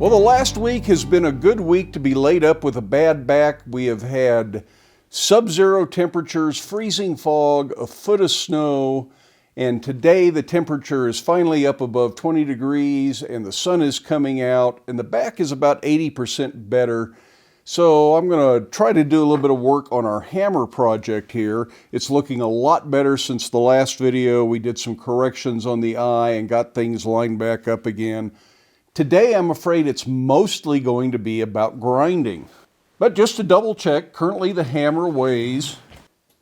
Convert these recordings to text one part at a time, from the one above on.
Well, the last week has been a good week to be laid up with a bad back. We have had sub-zero temperatures, freezing fog, a foot of snow, and today the temperature is finally up above 20 degrees and the sun is coming out and the back is about 80% better. So I'm going to try to do a little bit of work on our hammer project here. It's looking a lot better since the last video. We did some corrections on the eye and got things lined back up again. Today I'm afraid it's mostly going to be about grinding. But just to double check, currently the hammer weighs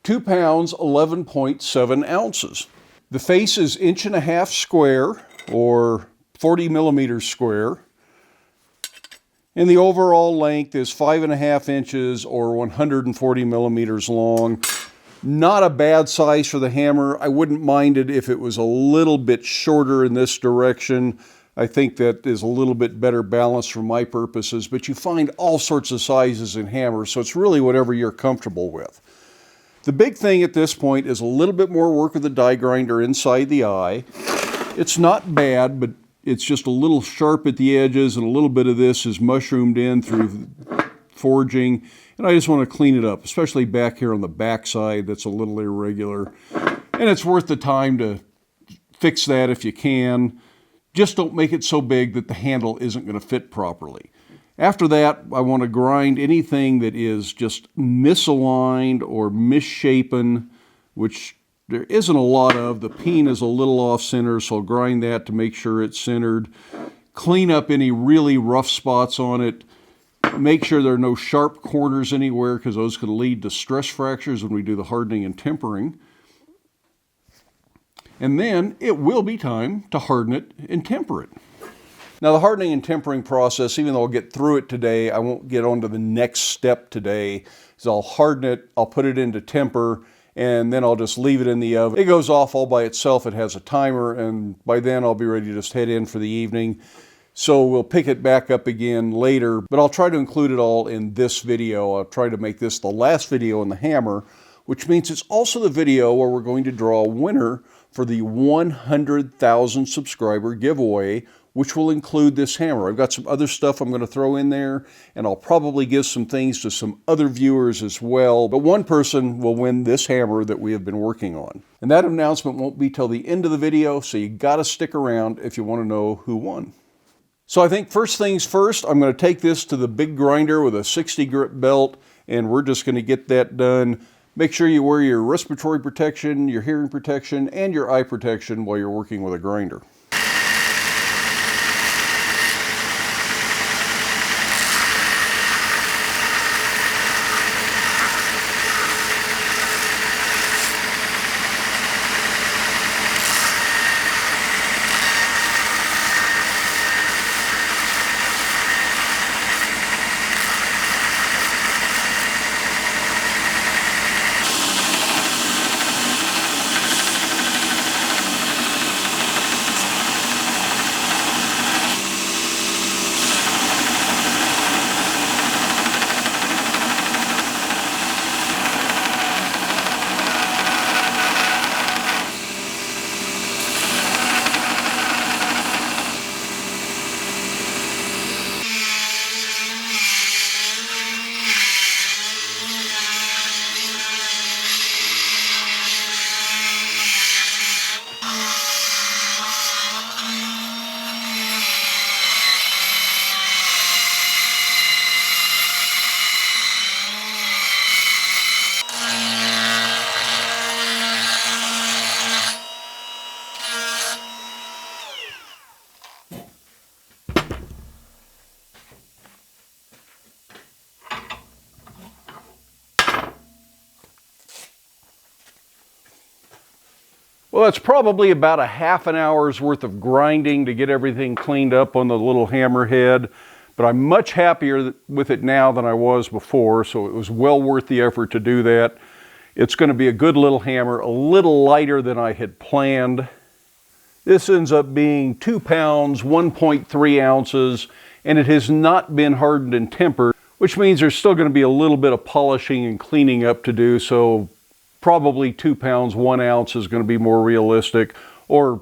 2 pounds, 11.7 ounces. The face is 1.5 inches square, or 40 millimeters square. And the overall length is 5.5 inches, or 140 millimeters long. Not a bad size for the hammer. I wouldn't mind it if it was a little bit shorter in this direction. I think that is a little bit better balance for my purposes, but you find all sorts of sizes in hammers, so it's really whatever you're comfortable with. The big thing at this point is a little bit more work with the die grinder inside the eye. It's not bad, but it's just a little sharp at the edges, and a little bit of this is mushroomed in through forging, and I just want to clean it up, especially back here on the back side that's a little irregular. And it's worth the time to fix that if you can. Just don't make it so big that the handle isn't going to fit properly. After that, I want to grind anything that is just misaligned or misshapen, which there isn't a lot of. The peen is a little off center, so I'll grind that to make sure it's centered. Clean up any really rough spots on it. Make sure there are no sharp corners anywhere, because those can lead to stress fractures when we do the hardening and tempering. And then it will be time to harden it and temper it. Now the hardening and tempering process, even though I'll get through it today, I won't get on to the next step today. So I'll harden it, I'll put it into temper, and then I'll just leave it in the oven. It goes off all by itself. It has a timer, and by then I'll be ready to just head in for the evening. So we'll pick it back up again later, but I'll try to include it all in this video. I'll try to make this the last video on the hammer, which means it's also the video where we're going to draw a winner for the 100,000 subscriber giveaway, which will include this hammer. I've got some other stuff I'm going to throw in there, and I'll probably give some things to some other viewers as well. But one person will win this hammer that we have been working on. And that announcement won't be till the end of the video, so you got to stick around if you want to know who won. So I think first things first, I'm going to take this to the big grinder with a 60 grit belt, and we're just going to get that done. Make sure you wear your respiratory protection, your hearing protection, and your eye protection while you're working with a grinder. Well, it's probably about a half an hour's worth of grinding to get everything cleaned up on the little hammer head, but I'm much happier with it now than I was before, so it was well worth the effort to do that. It's going to be a good little hammer, a little lighter than I had planned. This ends up being 2 pounds, 1.3 ounces, and it has not been hardened and tempered, which means there's still going to be a little bit of polishing and cleaning up to do, so probably 2 pounds, 1 ounce is going to be more realistic, or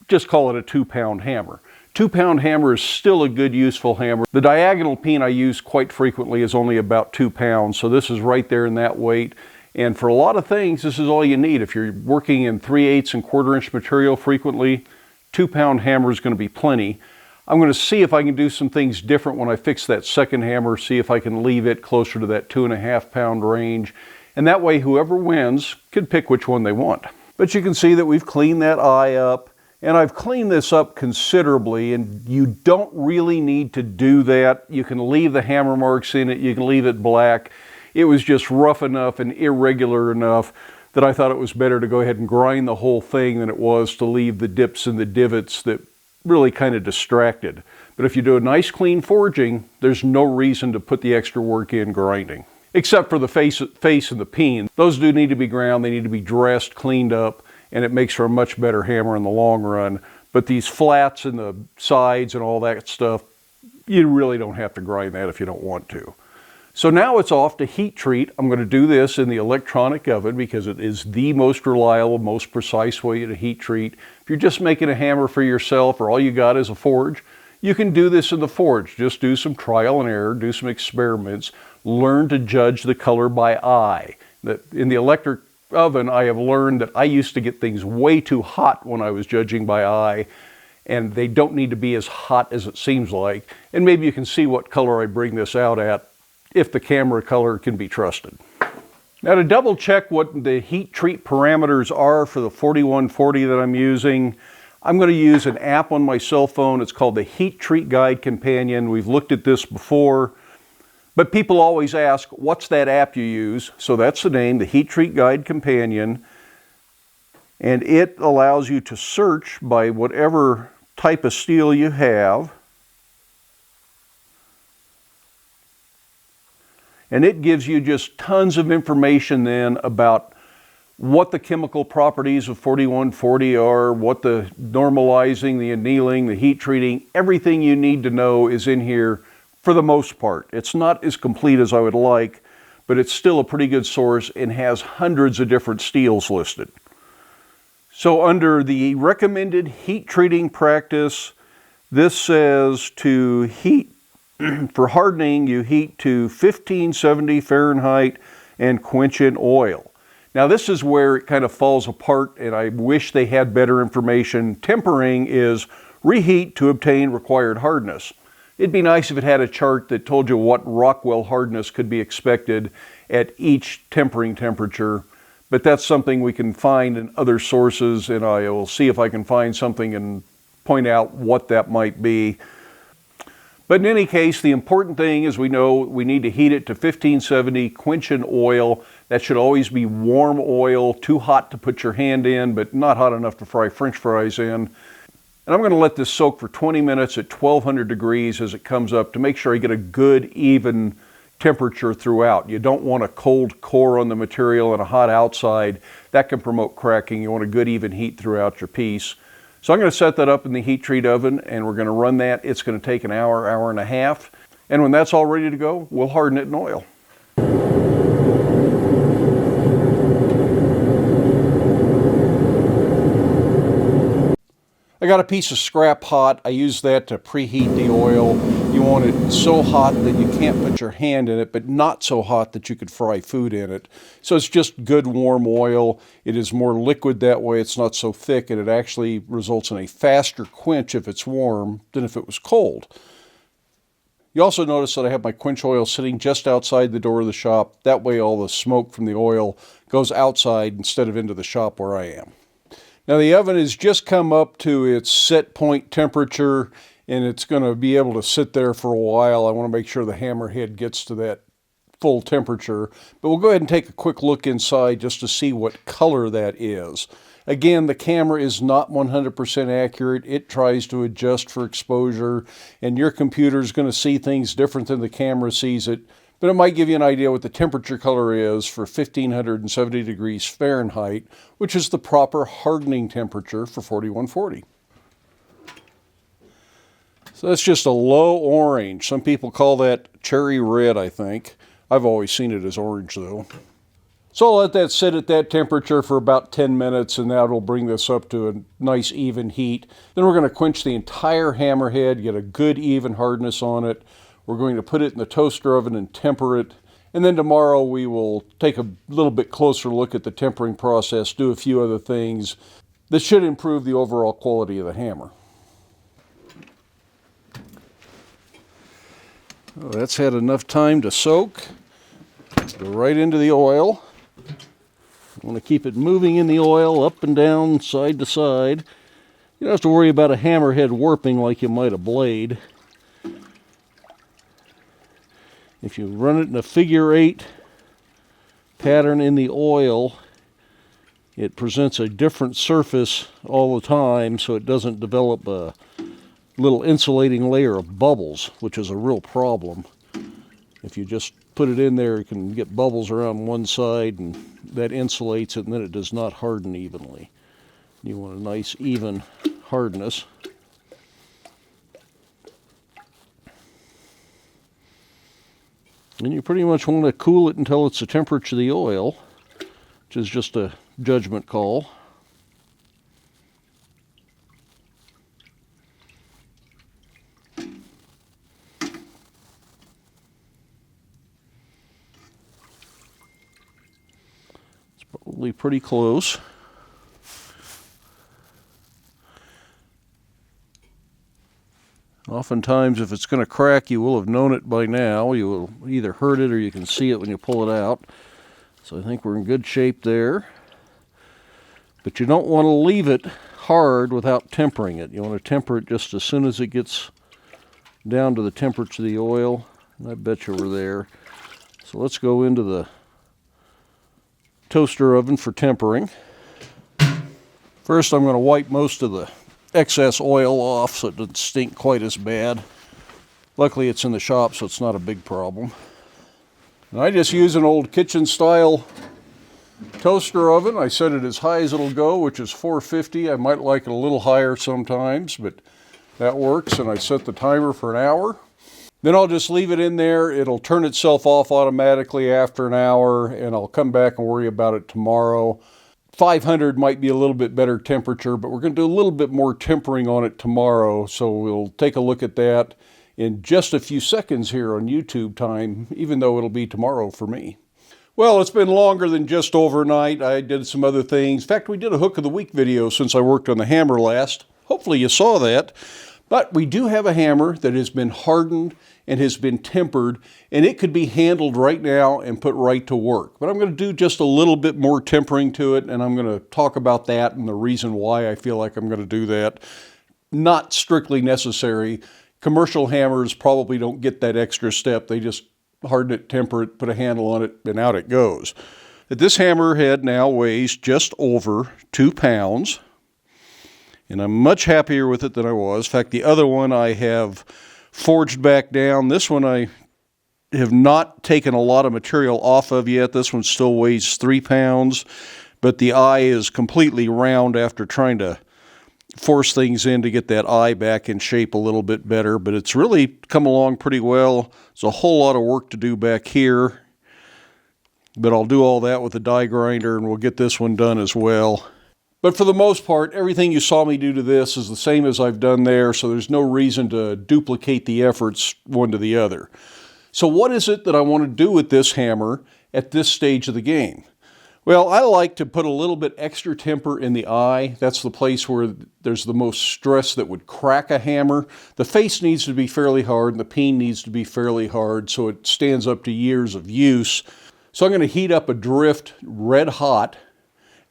just call it a 2-pound hammer. 2-pound hammer is still a good, useful hammer. The diagonal peen I use quite frequently is only about 2 pounds, so this is right there in that weight. And for a lot of things, this is all you need. If you're working in 3/8 and 1/4 inch material frequently, 2-pound hammer is going to be plenty. I'm going to see if I can do some things different when I fix that second hammer, see if I can leave it closer to that 2.5 pound range. And that way, whoever wins can pick which one they want. But you can see that we've cleaned that eye up. And I've cleaned this up considerably, and you don't really need to do that. You can leave the hammer marks in it, you can leave it black. It was just rough enough and irregular enough that I thought it was better to go ahead and grind the whole thing than it was to leave the dips and the divots that really kind of distracted. But if you do a nice clean forging, there's no reason to put the extra work in grinding. Except for the face and the peen. Those do need to be ground, they need to be dressed, cleaned up, and it makes for a much better hammer in the long run. But these flats and the sides and all that stuff, you really don't have to grind that if you don't want to. So now it's off to heat treat. I'm going to do this in the electronic oven because it is the most reliable, most precise way to heat treat. If you're just making a hammer for yourself or all you got is a forge, you can do this in the forge. Just do some trial and error, do some experiments, learn to judge the color by eye. In the electric oven, I have learned that I used to get things way too hot when I was judging by eye, and they don't need to be as hot as it seems like. And maybe you can see what color I bring this out at, if the camera color can be trusted. Now, to double check what the heat treat parameters are for the 4140 that I'm using, I'm going to use an app on my cell phone. It's called the Heat Treat Guide Companion. We've looked at this before. But people always ask, what's that app you use? So that's the name, the Heat Treat Guide Companion. And it allows you to search by whatever type of steel you have. And it gives you just tons of information then about what the chemical properties of 4140 are, what the normalizing, the annealing, the heat treating, everything you need to know is in here. For the most part. It's not as complete as I would like, but it's still a pretty good source and has hundreds of different steels listed. So under the recommended heat treating practice, this says to heat, for hardening, you heat to 1570 Fahrenheit and quench in oil. Now this is where it kind of falls apart, and I wish they had better information. Tempering is reheat to obtain required hardness. It'd be nice if it had a chart that told you what Rockwell hardness could be expected at each tempering temperature, but that's something we can find in other sources, and I will see if I can find something and point out what that might be. But in any case, the important thing is we know we need to heat it to 1570, quench in oil. That should always be warm oil, too hot to put your hand in, but not hot enough to fry French fries in. And I'm going to let this soak for 20 minutes at 1200 degrees as it comes up to make sure I get a good, even temperature throughout. You don't want a cold core on the material and a hot outside. That can promote cracking. You want a good, even heat throughout your piece. So I'm going to set that up in the heat treat oven, and we're going to run that. It's going to take an hour, hour and a half. And when that's all ready to go, we'll harden it in oil. I got a piece of scrap hot. I use that to preheat the oil. You want it so hot that you can't put your hand in it, but not so hot that you could fry food in it. So it's just good warm oil. It is more liquid that way. It's not so thick, and it actually results in a faster quench if it's warm than if it was cold. You also notice that I have my quench oil sitting just outside the door of the shop. That way all the smoke from the oil goes outside instead of into the shop where I am. Now the oven has just come up to its set point temperature, and it's going to be able to sit there for a while. I want to make sure the hammerhead gets to that full temperature. But we'll go ahead and take a quick look inside just to see what color that is. Again, the camera is not 100% accurate. It tries to adjust for exposure, and your computer is going to see things different than the camera sees it. But it might give you an idea what the temperature color is for 1570 degrees Fahrenheit, which is the proper hardening temperature for 4140. So that's just a low orange. Some people call that cherry red, I think. I've always seen it as orange, though. So I'll let that sit at that temperature for about 10 minutes, and that'll bring this up to a nice even heat. Then we're going to quench the entire hammerhead, get a good even hardness on it. We're going to put it in the toaster oven and temper it. And then tomorrow we will take a little bit closer look at the tempering process, do a few other things that should improve the overall quality of the hammer. Well, that's had enough time to soak. Go right into the oil. I want to keep it moving in the oil, up and down, side to side. You don't have to worry about a hammerhead warping like you might a blade. If you run it in a figure 8 pattern in the oil, it presents a different surface all the time, so it doesn't develop a little insulating layer of bubbles, which is a real problem. If you just put it in there, you can get bubbles around one side, and that insulates it, and then it does not harden evenly. You want a nice even hardness. And you pretty much want to cool it until it's the temperature of the oil, which is just a judgment call. Probably pretty close. Oftentimes, if it's going to crack, you will have known it by now. You will either heard it or you can see it when you pull it out. So I think we're in good shape there. But you don't want to leave it hard without tempering it. You want to temper it just as soon as it gets down to the temperature of the oil. And I bet you we're there. So let's go into the toaster oven for tempering. First, I'm going to wipe most of the excess oil off so it doesn't stink quite as bad. Luckily, it's in the shop, so it's not a big problem. And I just use an old kitchen style toaster oven. I set it as high as it'll go, which is 450. I might like it a little higher sometimes, but that works. And I set the timer for an hour. Then I'll just leave it in there. It'll turn itself off automatically after an hour, and I'll come back and worry about it tomorrow. 500 might be a little bit better temperature, but we're going to do a little bit more tempering on it tomorrow, so we'll take a look at that in just a few seconds here on YouTube time, even though it'll be tomorrow for me. Well, it's been longer than just overnight. I did some other things. In fact, we did a Hook of the Week video since I worked on the hammer last. Hopefully you saw that. But we do have a hammer that has been hardened and has been tempered, and it could be handled right now and put right to work. But I'm going to do just a little bit more tempering to it, and I'm going to talk about that and the reason why I feel like I'm going to do that. Not strictly necessary. Commercial hammers probably don't get that extra step. They just harden it, temper it, put a handle on it, and out it goes. This hammerhead now weighs just over 2 pounds. And I'm much happier with it than I was. In fact, the other one I have forged back down. This one I have not taken a lot of material off of yet. This one still weighs 3 pounds, but the eye is completely round after trying to force things in to get that eye back in shape a little bit better. But it's really come along pretty well. There's a whole lot of work to do back here, but I'll do all that with the die grinder, and we'll get this one done as well. But for the most part, everything you saw me do to this is the same as I've done there, so there's no reason to duplicate the efforts one to the other. So what is it that I want to do with this hammer at this stage of the game? Well, I like to put a little bit extra temper in the eye. That's the place where there's the most stress that would crack a hammer. The face needs to be fairly hard, and the peen needs to be fairly hard, so it stands up to years of use. So I'm going to heat up a drift red hot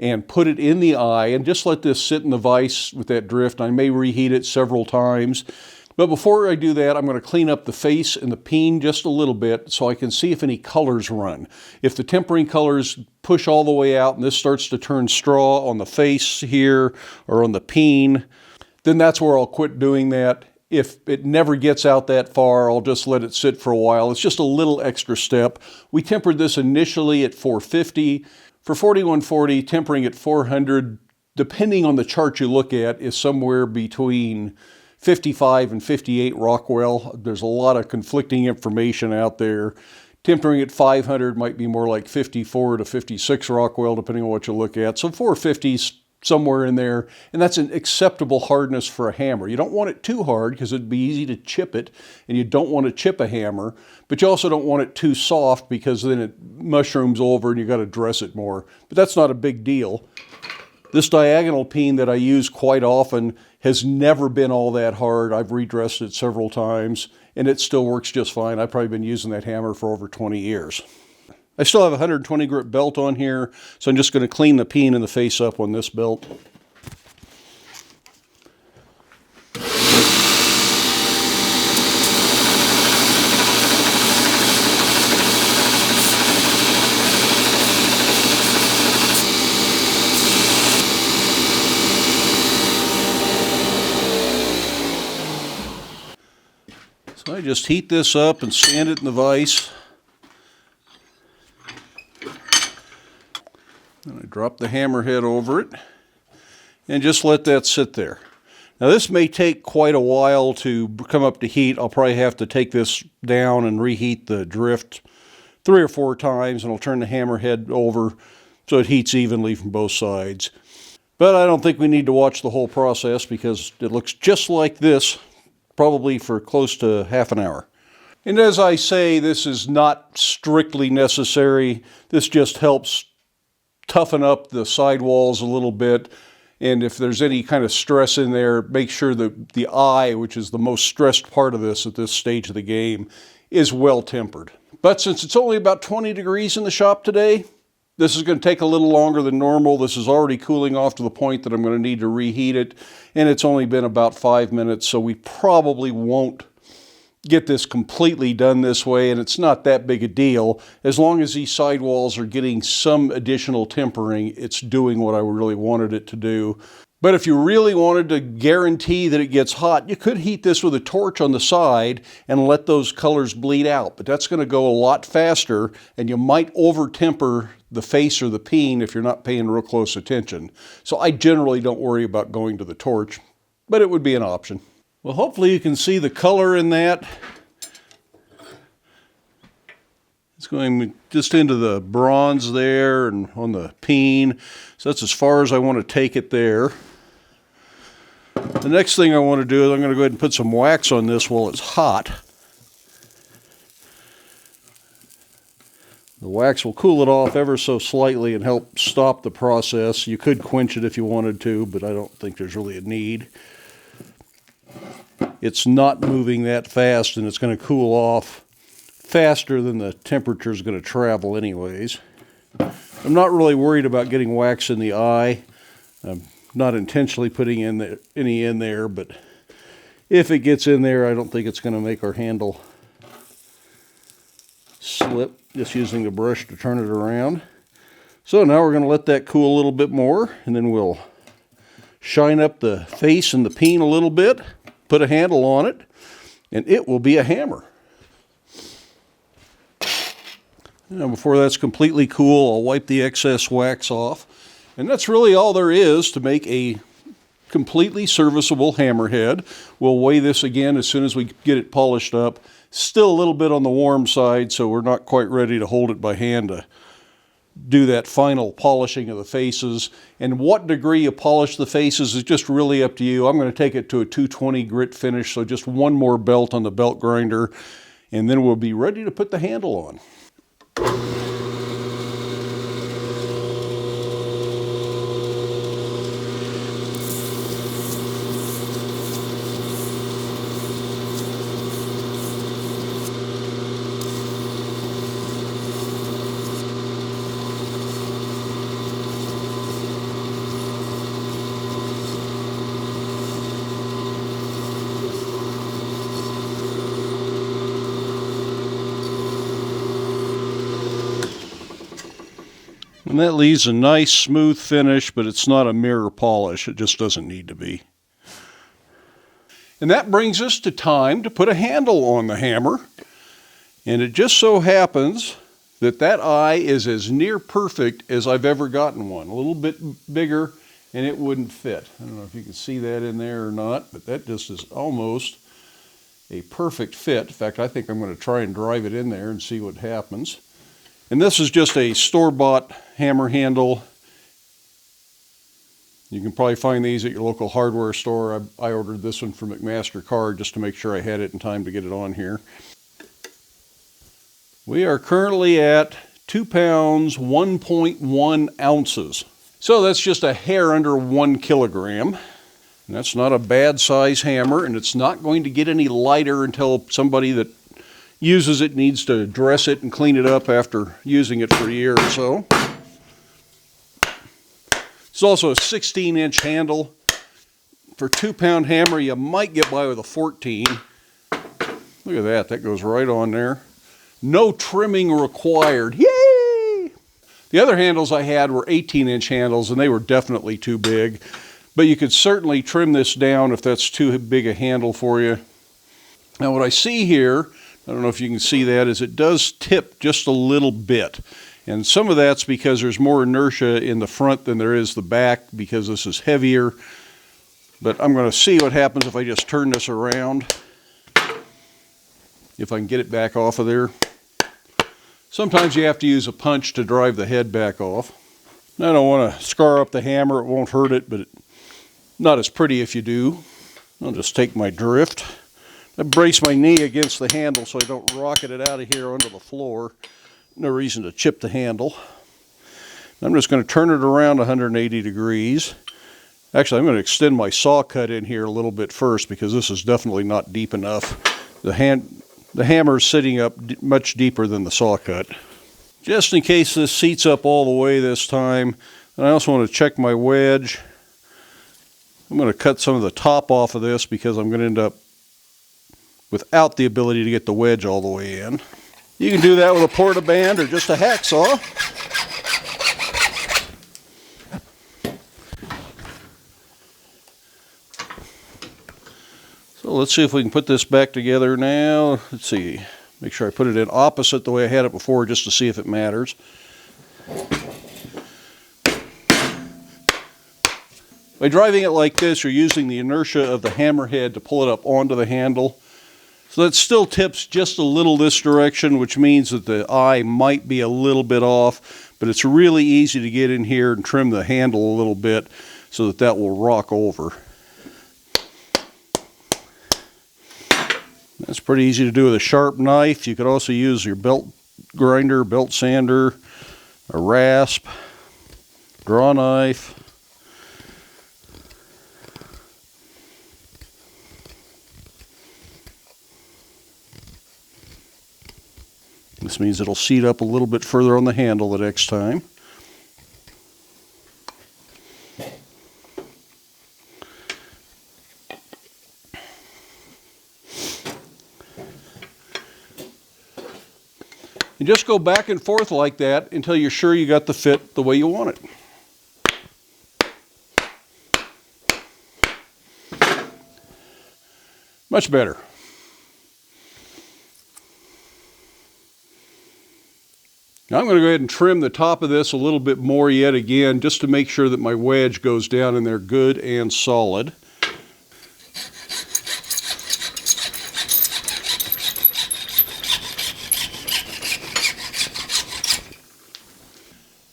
and put it in the eye and just let this sit in the vise with that drift. I may reheat it several times. But before I do that, I'm going to clean up the face and the peen just a little bit so I can see if any colors run. If the tempering colors push all the way out and this starts to turn straw on the face here or on the peen, then that's where I'll quit doing that. If it never gets out that far, I'll just let it sit for a while. It's just a little extra step. We tempered this initially at 450. For 4140, tempering at 400, depending on the chart you look at, is somewhere between 55 and 58 Rockwell. There's a lot of conflicting information out there. Tempering at 500 might be more like 54 to 56 Rockwell, depending on what you look at. So 450's somewhere in there, and that's an acceptable hardness for a hammer. You don't want it too hard because it'd be easy to chip it, and you don't want to chip a hammer, but you also don't want it too soft because then it mushrooms over and you got to dress it more. But that's not a big deal. This diagonal peen that I use quite often has never been all that hard. I've redressed it several times, and it still works just fine. I've probably been using that hammer for over 20 years. I still have a 120 grit belt on here, so I'm just going to clean the peen and the face up on this belt. So I just heat this up and stand it in the vise. And I drop the hammerhead over it and just let that sit there. Now this may take quite a while to come up to heat. I'll probably have to take this down and reheat the drift 3 or 4 times, and I'll turn the hammerhead over so it heats evenly from both sides. But I don't think we need to watch the whole process because it looks just like this, probably for close to half an hour. And as I say, this is not strictly necessary. This just helps toughen up the sidewalls a little bit, and if there's any kind of stress in there, make sure that the eye, which is the most stressed part of this at this stage of the game, is well tempered. But since it's only about 20 degrees in the shop today, this is going to take a little longer than normal. This is already cooling off to the point that I'm going to need to reheat it, and it's only been about 5 minutes, so we probably won't get this completely done this way, and it's not that big a deal. As long as these sidewalls are getting some additional tempering, it's doing what I really wanted it to do. But if you really wanted to guarantee that it gets hot, you could heat this with a torch on the side and let those colors bleed out. But that's going to go a lot faster, and you might over-temper the face or the peen if you're not paying real close attention. So I generally don't worry about going to the torch, but it would be an option. Well, hopefully you can see the color in that. It's going just into the bronze there and on the peen. So that's as far as I want to take it there. The next thing I want to do is I'm going to go ahead and put some wax on this while it's hot. The wax will cool it off ever so slightly and help stop the process. You could quench it if you wanted to, but I don't think there's really a need. It's not moving that fast, and it's going to cool off faster than the temperature is going to travel anyways. I'm not really worried about getting wax in the eye. I'm not intentionally putting any in there, but if it gets in there, I don't think it's going to make our handle slip, just using the brush to turn it around. So now we're going to let that cool a little bit more, and then we'll shine up the face and the peen a little bit, put a handle on it, and it will be a hammer. Now, before that's completely cool, I'll wipe the excess wax off. And that's really all there is to make a completely serviceable hammerhead. We'll weigh this again as soon as we get it polished up. Still a little bit on the warm side, so we're not quite ready to hold it by hand to do that final polishing of the faces. And what degree you polish the faces is just really up to you. I'm going to take it to a 220 grit finish, so just one more belt on the belt grinder, and then we'll be ready to put the handle on. And that leaves a nice smooth finish, but it's not a mirror polish. It just doesn't need to be. And that brings us to time to put a handle on the hammer. And it just so happens that that eye is as near perfect as I've ever gotten one. A little bit bigger and it wouldn't fit. I don't know if you can see that in there or not, but that just is almost a perfect fit. In fact, I think I'm going to try and drive it in there and see what happens. And this is just a store-bought hammer handle. You can probably find these at your local hardware store. I ordered this one from McMaster-Carr just to make sure I had it in time to get it on here. We are currently at 2 pounds, 1.1 ounces. So that's just a hair under 1 kilogram. And that's not a bad size hammer, and it's not going to get any lighter until somebody that uses it needs to dress it and clean it up after using it for a year or so. It's also a 16-inch handle. For a 2-pound hammer, you might get by with a 14. Look at that, that goes right on there. No trimming required. Yay! The other handles I had were 18-inch handles, and they were definitely too big. But you could certainly trim this down if that's too big a handle for you. Now what I see here, I don't know if you can see that, is it does tip just a little bit. And some of that's because there's more inertia in the front than there is the back because this is heavier. But I'm going to see what happens if I just turn this around. If I can get it back off of there. Sometimes you have to use a punch to drive the head back off. I don't want to scar up the hammer, it won't hurt it, but not as pretty if you do. I'll just take my drift. I brace my knee against the handle so I don't rocket it out of here onto the floor. No reason to chip the handle. I'm just going to turn it around 180 degrees. Actually, I'm going to extend my saw cut in here a little bit first because this is definitely not deep enough. The hammer is sitting up much deeper than the saw cut. Just in case this seats up all the way this time, and I also want to check my wedge. I'm going to cut some of the top off of this because I'm going to end up without the ability to get the wedge all the way in. You can do that with a porta-band or just a hacksaw. So let's see if we can put this back together now. Let's see. Make sure I put it in opposite the way I had it before just to see if it matters. By driving it like this, you're using the inertia of the hammerhead to pull it up onto the handle. So that still tips just a little this direction, which means that the eye might be a little bit off, but it's really easy to get in here and trim the handle a little bit so that that will rock over. That's pretty easy to do with a sharp knife. You could also use your belt grinder, belt sander, a rasp, draw knife. This means it'll seat up a little bit further on the handle the next time. And just go back and forth like that until you're sure you got the fit the way you want it. Much better. Now I'm going to go ahead and trim the top of this a little bit more yet again, just to make sure that my wedge goes down in there good and solid.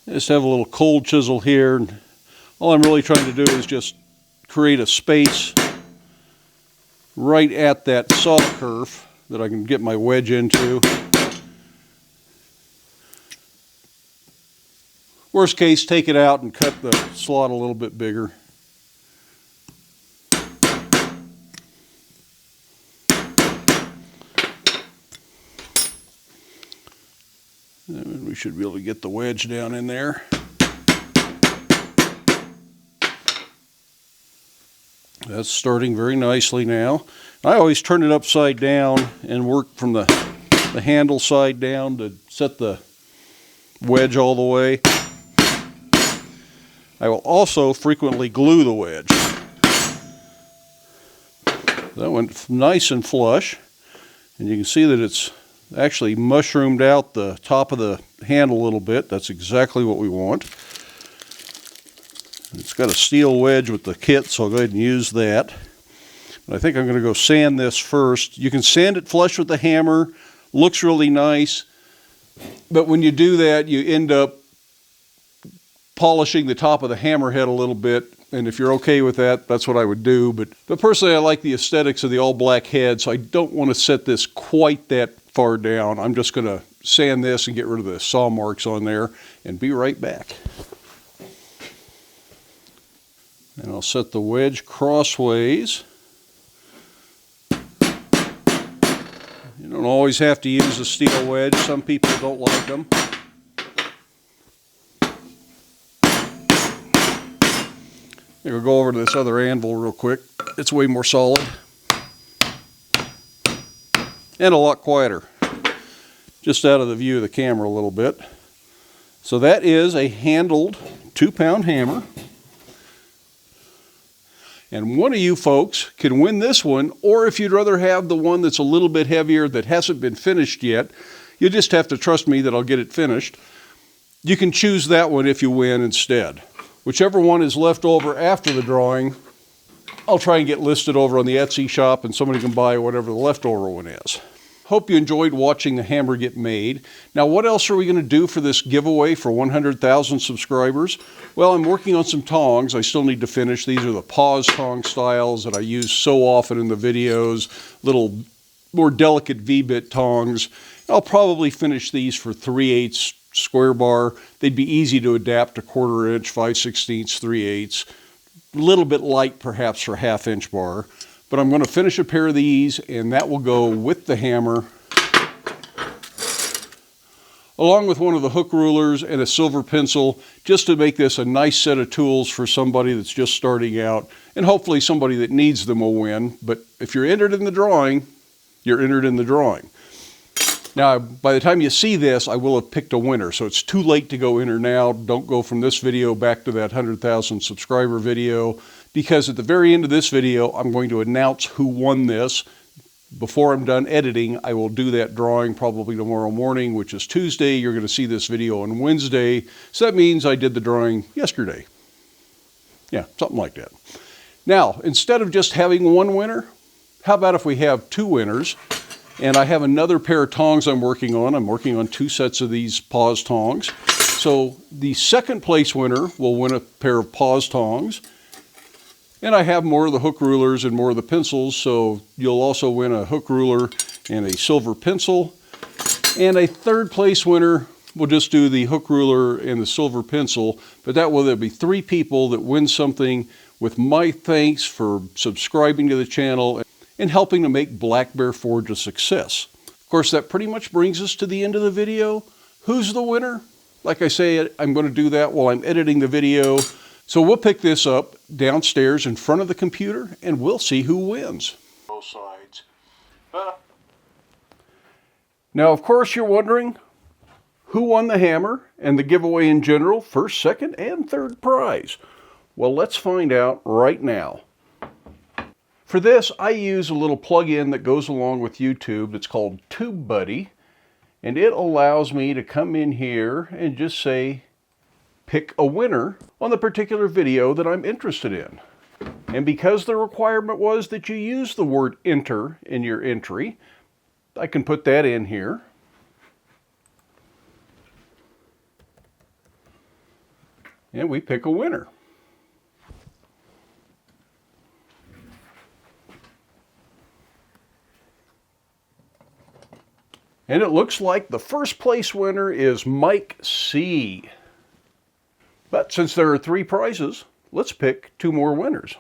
I just have a little cold chisel here, and all I'm really trying to do is just create a space right at that saw kerf that I can get my wedge into. Worst case, take it out and cut the slot a little bit bigger. And we should be able to get the wedge down in there. That's starting very nicely now. I always turn it upside down and work from the handle side down to set the wedge all the way. I will also frequently glue the wedge. That went nice and flush, and you can see that it's actually mushroomed out the top of the handle a little bit. That's exactly what we want. It's got a steel wedge with the kit, so I'll go ahead and use that. I think I'm going to go sand this first. You can sand it flush with the hammer. Looks really nice. But when you do that, you end up polishing the top of the hammerhead a little bit. And if you're okay with that, that's what I would do. But personally, I like the aesthetics of the all black head, so I don't want to set this quite that far down. I'm just going to sand this and get rid of the saw marks on there and be right back. And I'll set the wedge crossways. You don't always have to use a steel wedge. Some people don't like them. We'll go over to this other anvil real quick. It's way more solid and a lot quieter. Just out of the view of the camera a little bit. So that is a handled 2-pound hammer. And one of you folks can win this one, or if you'd rather have the one that's a little bit heavier that hasn't been finished yet, you just have to trust me that I'll get it finished. You can choose that one if you win instead. Whichever one is left over after the drawing, I'll try and get listed over on the Etsy shop and somebody can buy whatever the leftover one is. Hope you enjoyed watching the hammer get made. Now, what else are we going to do for this giveaway for 100,000 subscribers? Well, I'm working on some tongs. I still need to finish. These are the pause tong styles that I use so often in the videos, little more delicate V-bit tongs. I'll probably finish these for 3/8 square bar. They'd be easy to adapt to 1/4 inch, 5/16, 3/8. A little bit light perhaps for 1/2 inch bar. But I'm going to finish a pair of these and that will go with the hammer, along with one of the hook rulers and a silver pencil, just to make this a nice set of tools for somebody that's just starting out, and hopefully somebody that needs them will win. But if you're entered in the drawing, you're entered in the drawing. Now, by the time you see this, I will have picked a winner, so it's too late to go enter now. Don't go from this video back to that 100,000 subscriber video, because at the very end of this video, I'm going to announce who won this. Before I'm done editing, I will do that drawing probably tomorrow morning, which is Tuesday. You're going to see this video on Wednesday, so that means I did the drawing yesterday. Yeah, something like that. Now, instead of just having one winner, how about if we have 2 winners? And I have another pair of tongs I'm working on. I'm working on 2 sets of these pause tongs. So the second place winner will win a pair of pause tongs. And I have more of the hook rulers and more of the pencils, so you'll also win a hook ruler and a silver pencil. And a third place winner will just do the hook ruler and the silver pencil, but there'll be 3 people that win something with my thanks for subscribing to the channel and helping to make Black Bear Forge a success. Of course, that pretty much brings us to the end of the video. Who's the winner? Like I say, I'm going to do that while I'm editing the video. So we'll pick this up downstairs in front of the computer and we'll see who wins. Both sides. Now, of course, you're wondering who won the hammer and the giveaway in general, first, second, and third prize. Well, let's find out right now. For this, I use a little plug-in that goes along with YouTube that's called TubeBuddy, and it allows me to come in here and just say, pick a winner on the particular video that I'm interested in. And because the requirement was that you use the word enter in your entry, I can put that in here. And we pick a winner. And it looks like the first place winner is Mike C. But since there are 3 prizes, let's pick 2 more winners.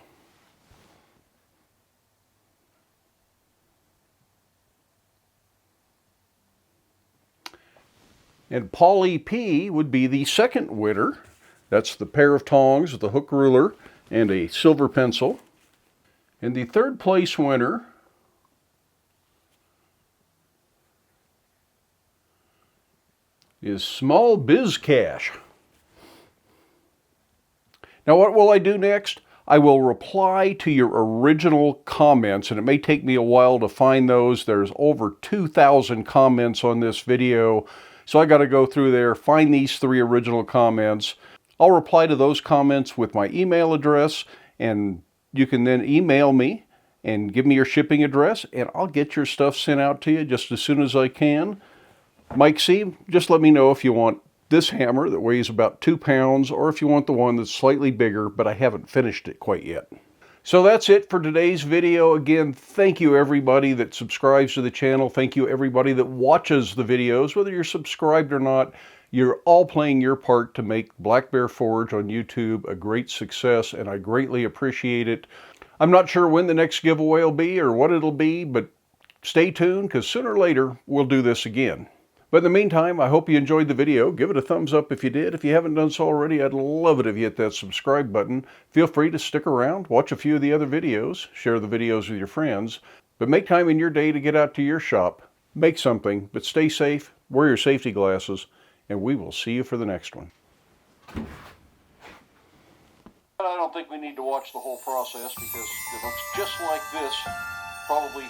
And Paulie P would be the second winner. That's the pair of tongs with the hook ruler and a silver pencil. And the third place winner is SmallBizCash. Now what will I do next? I will reply to your original comments, and it may take me a while to find those. There's over 2,000 comments on this video, so I got to go through there, find these 3 original comments. I'll reply to those comments with my email address, and you can then email me, and give me your shipping address, and I'll get your stuff sent out to you just as soon as I can. Mike C, just let me know if you want this hammer that weighs about 2 pounds, or if you want the one that's slightly bigger, but I haven't finished it quite yet. So that's it for today's video. Again, thank you everybody that subscribes to the channel. Thank you everybody that watches the videos. Whether you're subscribed or not, you're all playing your part to make Black Bear Forge on YouTube a great success, and I greatly appreciate it. I'm not sure when the next giveaway will be or what it'll be, but stay tuned, because sooner or later we'll do this again. But in the meantime, I hope you enjoyed the video. Give it a thumbs up if you did. If you haven't done so already, I'd love it if you hit that subscribe button. Feel free to stick around, watch a few of the other videos, share the videos with your friends, but make time in your day to get out to your shop, make something, but stay safe, wear your safety glasses, and we will see you for the next one. I don't think we need to watch the whole process, because it looks just like this, probably